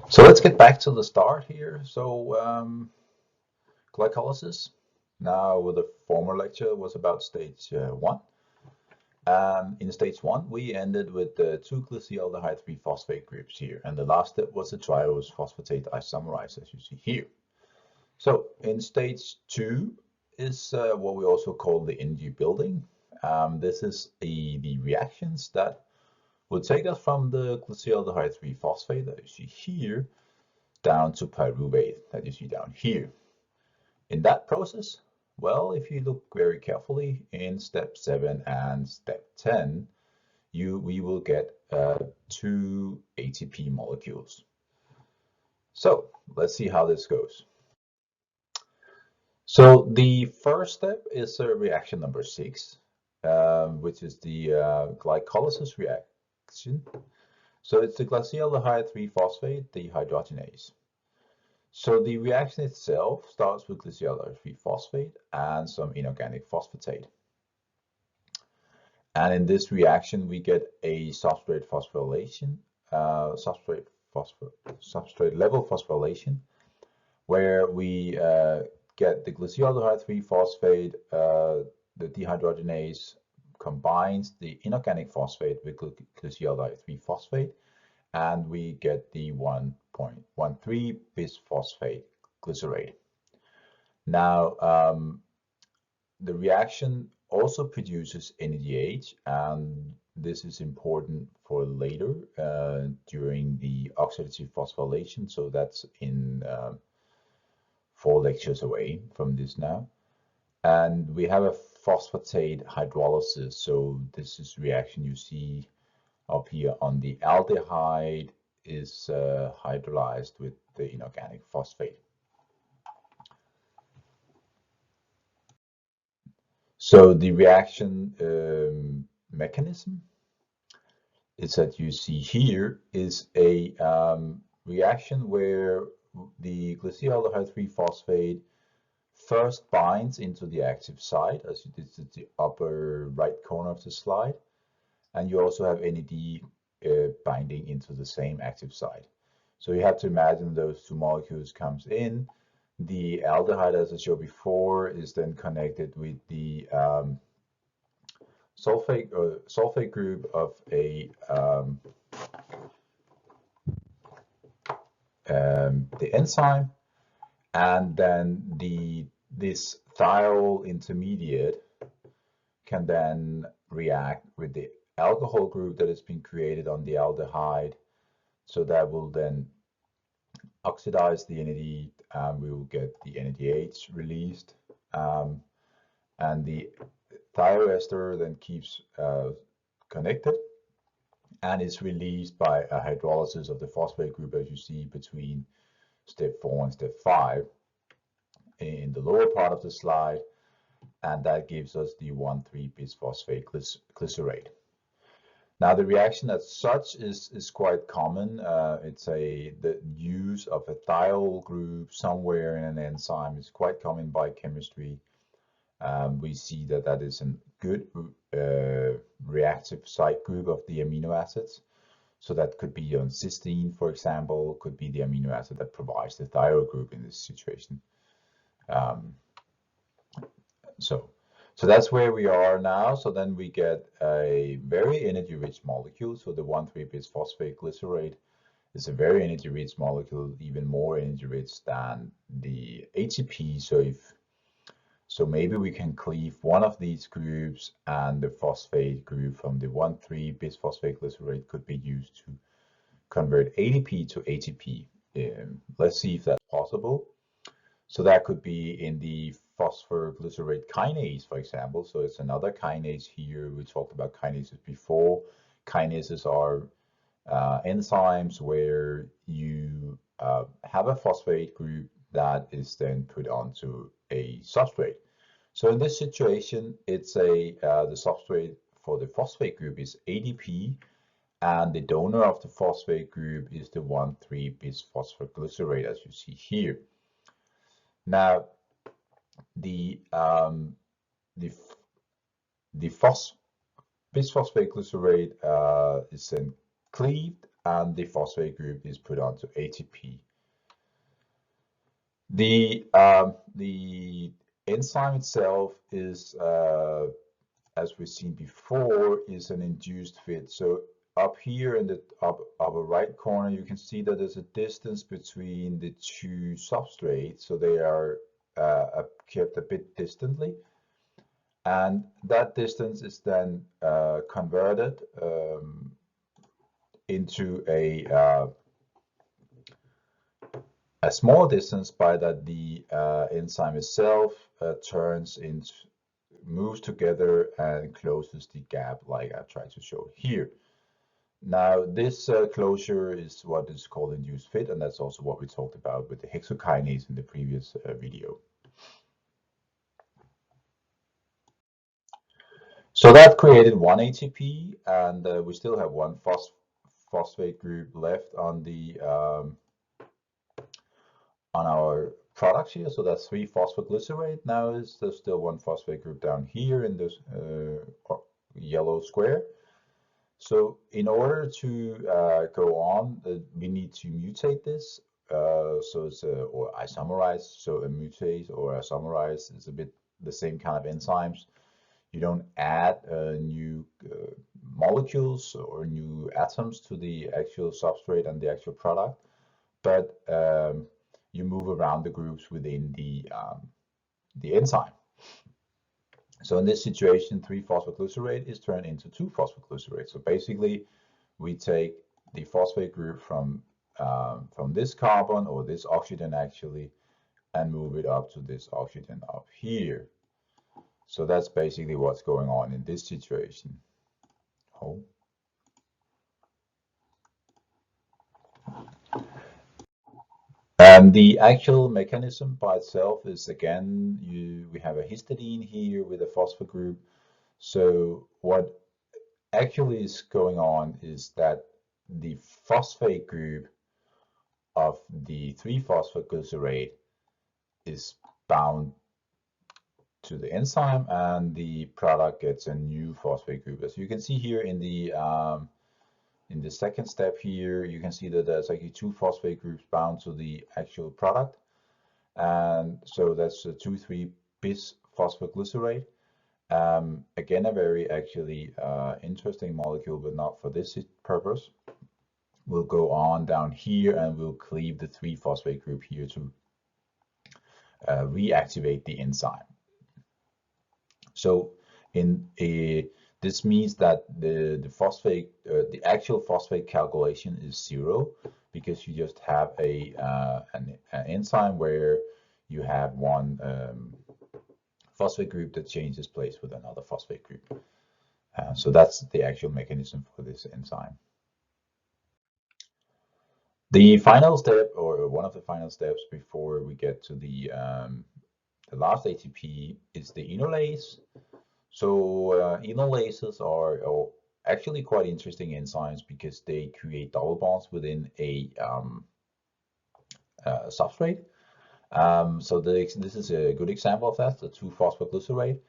So let's get back to the start here. Glycolysis. Now, the former lecture was about stage one. In stage one, we ended with the two glyceraldehyde 3-phosphate groups here, and the last step was the triose phosphatate isomerase, as you see here. So in stage two is what we also call the energy building. This is the reactions that will take us from the glyceraldehyde 3-phosphate that you see here down to pyruvate that you see down here. In that process, well, if you look very carefully in step 7 and step 10, we will get two ATP molecules. So let's see how this goes. So the first step is reaction number 6, which is the glycolysis reaction. So it's the glyceraldehyde 3-phosphate dehydrogenase. So the reaction itself starts with glyceraldehyde 3-phosphate and some inorganic phosphatate. And in this reaction, we get a substrate phosphorylation, substrate level phosphorylation, where we get the glyceraldehyde 3-phosphate, the dehydrogenase combines the inorganic phosphate with glyceraldehyde 3-phosphate, and we get the 1.13 bisphosphate glycerate. Now, the reaction also produces NADH, and this is important for later during the oxidative phosphorylation. So that's in 4 lectures away from this now. And we have a phosphatate hydrolysis. So this is reaction you see up here on the aldehyde is hydrolyzed with the inorganic phosphate. So the reaction mechanism is that you see here is a reaction where the glyceraldehyde 3-phosphate first binds into the active site, as you did at the upper right corner of the slide, and you also have NAD binding into the same active site. So you have to imagine those two molecules comes in. The aldehyde, as I showed before, is then connected with the sulfate group of the enzyme, and then this thiol intermediate can then react with the alcohol group that has been created on the aldehyde. So that will then oxidize the NAD, and we will get the NADH released. And the thioester then keeps connected and is released by a hydrolysis of the phosphate group, as you see between step 4 and step 5 in the lower part of the slide, and that gives us the 1,3-bisphosphate glycerate. Now the reaction as such is quite common. It's the use of a thiol group somewhere in an enzyme is quite common by chemistry. We see that is a good reactive site group of the amino acids. So that could be on cysteine, for example, could be the amino acid that provides the thiol group in this situation. So that's where we are now. So then we get a very energy-rich molecule. So the 1,3-bisphosphate glycerate is a very energy-rich molecule, even more energy-rich than the ATP. So maybe we can cleave one of these groups, and the phosphate group from the 1,3-bisphosphate glycerate could be used to convert ADP to ATP. Let's see if that's possible. So that could be in the phosphoglycerate kinase, for example. So it's another kinase here. We talked about kinases before. Kinases are enzymes where you have a phosphate group that is then put onto a substrate. So in this situation, it's the substrate for the phosphate group is ADP, and the donor of the phosphate group is the 1,3-bisphosphoglycerate, as you see here. Now, the bisphosphate glycerate is then cleaved and the phosphate group is put onto ATP. The enzyme itself is, as we've seen before, is an induced fit. So up here in the upper right corner, you can see that there's a distance between the two substrates, so they are kept a bit distantly, and that distance is then converted into a small distance by that the enzyme itself moves together and closes the gap, like I tried to show here. Now, this closure is what is called induced fit, and that's also what we talked about with the hexokinase in the previous video. So that created one ATP, and we still have one phosphate group left on the on our products here. So that's 3-phosphoglycerate. Now there's still one phosphate group down here in this yellow square. So in order to go on, we need to mutate this. So it's or isomerize. So a mutate or isomerize is a bit the same kind of enzymes. You don't add new molecules or new atoms to the actual substrate and the actual product, but you move around the groups within the enzyme. So in this situation, 3-phosphoglycerate is turned into 2-phosphoglycerate. So basically, we take the phosphate group from this carbon or this oxygen actually, and move it up to this oxygen up here. So that's basically what's going on in this situation. Oh. And the actual mechanism by itself is, again, we have a histidine here with a phosphate group. So what actually is going on is that the phosphate group of the 3-phosphoglycerate is bound to the enzyme, and the product gets a new phosphate group. As you can see here in the second step here, you can see that there's actually 2 phosphate groups bound to the actual product, and so that's a 2,3-bis phosphoglycerate. Again, a very actually interesting molecule, but not for this purpose. We'll go on down here and we'll cleave the 3-phosphate group here to reactivate the enzyme. So this means that the phosphate, the actual phosphate calculation is 0, because you just have an enzyme where you have one phosphate group that changes place with another phosphate group. So that's the actual mechanism for this enzyme. The final step, or one of the final steps before we get to the last ATP, is the enolase. So enolases are actually quite interesting enzymes because they create double bonds within a substrate. So this is a good example of that. The 2-phosphoglycerate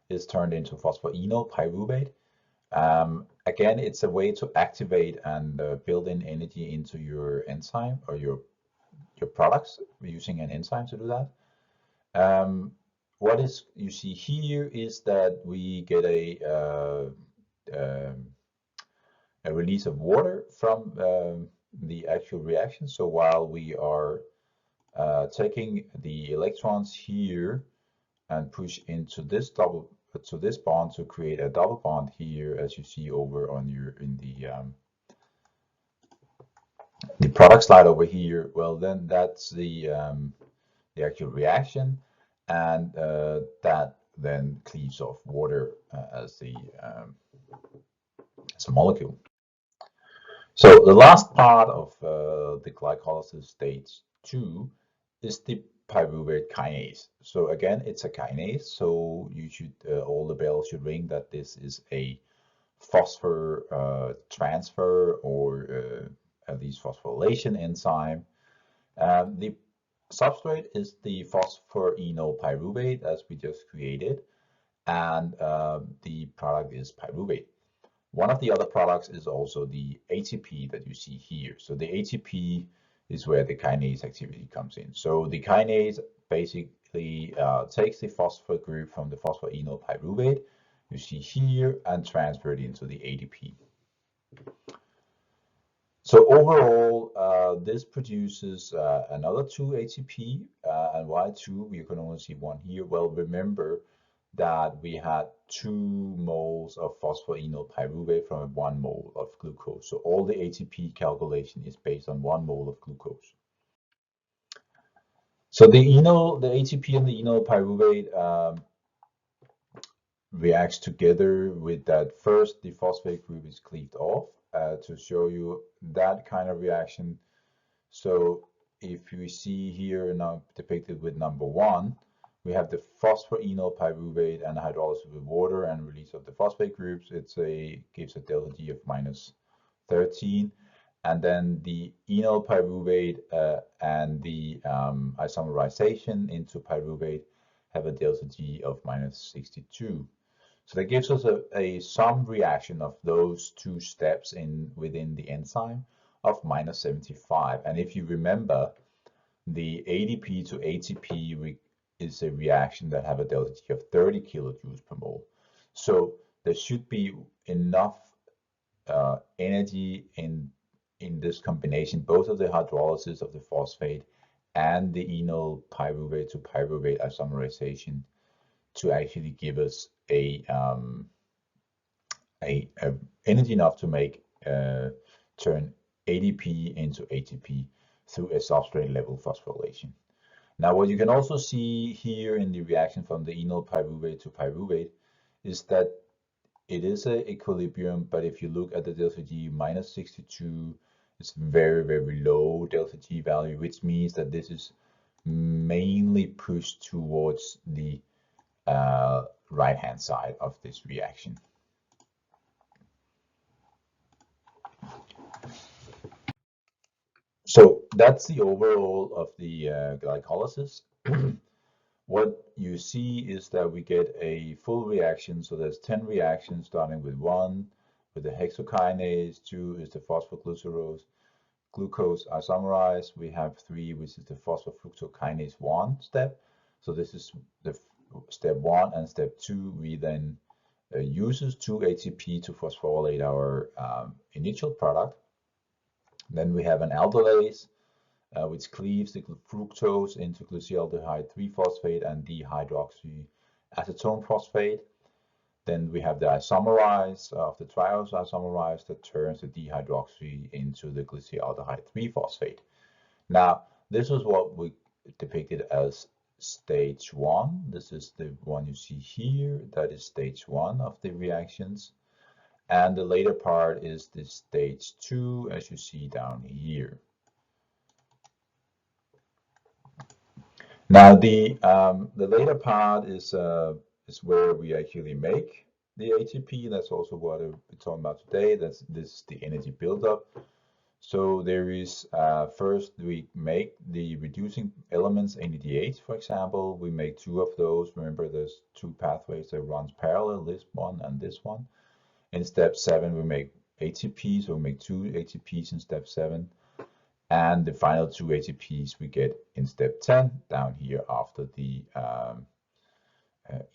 is turned into phosphoenol pyruvate. Again, it's a way to activate and build in energy into your enzyme or your products using an enzyme to do that. What you see here is that we get a release of water from the actual reaction. So while we are taking the electrons here and push into this bond to create a double bond here, as you see over on in the product slide over here. Well, then that's the actual reaction, and that then cleaves off water as a molecule. So the last part of the glycolysis stage 2 is the pyruvate kinase. So again, it's a kinase, so you should all the bells should ring that this is a phosphor transfer, or at least phosphorylation enzyme. The substrate is the phosphoenol pyruvate, as we just created, and the product is pyruvate. One of the other products is also the ATP that you see here. So the ATP is where the kinase activity comes in. So the kinase basically takes the phosphate group from the phosphoenol pyruvate you see here and transfer it into the ATP. So overall, this produces another 2 ATP, and why 2? You can only see 1 here. Well, remember that we had 2 moles of phosphoenol pyruvate from 1 mole of glucose. So all the ATP calculation is based on 1 mole of glucose. So the ATP and the enol pyruvate reacts together with that. First, the phosphate group is cleaved off to show you that kind of reaction. So if you see here now depicted with number 1, we have the phosphoenol pyruvate and hydrolysis with water and release of the phosphate groups. Gives a delta G of minus 13. And then the enol pyruvate and the isomerization into pyruvate have a delta G of minus 62. So that gives us a sum reaction of those 2 steps within the enzyme of minus 75. And if you remember, the ADP to ATP is a reaction that have a delta G of 30 kilojoules per mole. So there should be enough energy in this combination, both of the hydrolysis of the phosphate and the enol pyruvate to pyruvate isomerization, to actually give us energy enough to make turn ADP into ATP through a substrate level phosphorylation. Now, what you can also see here in the reaction from the enol pyruvate to pyruvate is that it is an equilibrium, but if you look at the delta G minus 62, it's very, very low delta G value, which means that this is mainly pushed towards the right-hand side of this reaction. So that's the overall of the glycolysis. What you see is that we get a full reaction. So there's 10 reactions, starting with 1 with the hexokinase, 2 is the phosphoglucose isomerized. We have 3, which is the phosphofructokinase 1 step. So this is the step 1, and step 2 we then uses 2 ATP to phosphorylate our initial product. Then we have an aldolase, which cleaves the fructose into glyceraldehyde 3-phosphate and dihydroxyacetone phosphate. Then we have the isomerize of the triose isomerase that turns the dihydroxy into the glyceraldehyde 3-phosphate. Now, this is what we depicted as stage 1. This is the one you see here. That is stage 1 of the reactions. And the later part is the stage 2, as you see down here. Now, the later part is where we actually make the ATP. That's also what we're talking about today. This is the energy buildup. So there is first we make the reducing elements NADH, for example. We make 2 of those. Remember, there's 2 pathways that runs parallel, this one and this one. In step 7, we make ATP, so we make 2 ATPs in step 7. And the final 2 ATPs we get in step 10, down here after the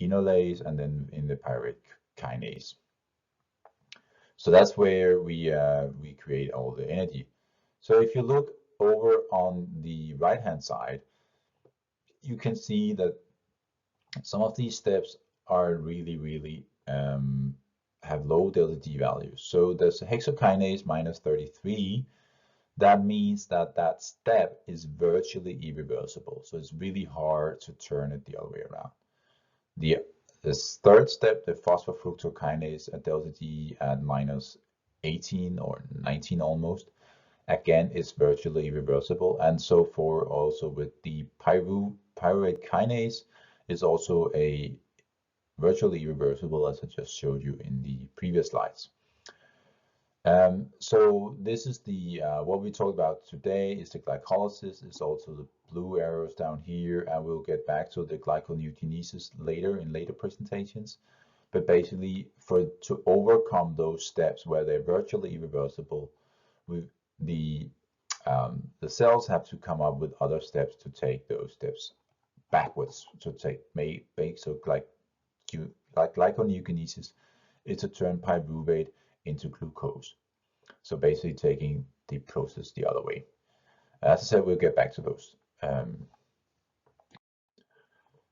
enolase and then in the pyruvate kinase. So that's where we create all the energy. So if you look over on the right-hand side, you can see that some of these steps are really have low delta G values. So there's a hexokinase minus 33. That means that that step is virtually irreversible. So it's really hard to turn it the other way around. The third step, the phosphofructokinase at delta G at minus 18 or 19 almost, again, is virtually irreversible. And so for also with the pyruvate kinase is also a virtually irreversible, as I just showed you in the previous slides. So this is the what we talked about today is the glycolysis. It's also the blue arrows down here, and we'll get back to the glyconeogenesis later in later presentations. But basically, to overcome those steps where they're virtually irreversible, the cells have to come up with other steps to take those steps backwards. So like glycolysis is to turn pyruvate into glucose. So basically taking the process the other way. As I said, we'll get back to those.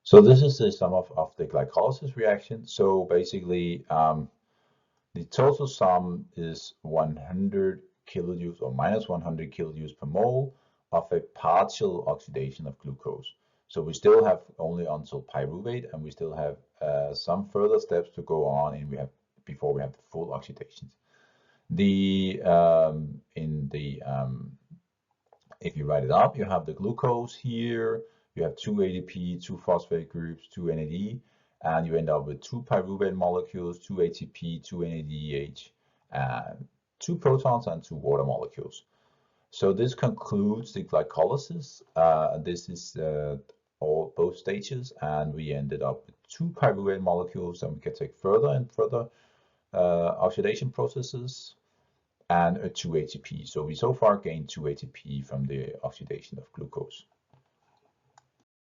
So this is the sum of the glycolysis reaction. So basically, the total sum is 100 kilojoules or minus 100 kilojoules per mole of a partial oxidation of glucose. So we still have only until pyruvate, and we still have some further steps to go on, and before we have the full oxidations. If you write it up, you have the glucose here. You have 2 ADP, 2 phosphate groups, 2 NAD, and you end up with 2 pyruvate molecules, 2 ATP, 2 NADH, and 2 protons and 2 water molecules. So this concludes the glycolysis. This is both stages, and we ended up with 2 pyruvate molecules, and we can take further and further oxidation processes, and a 2 ATP. So we so far gained 2 ATP from the oxidation of glucose.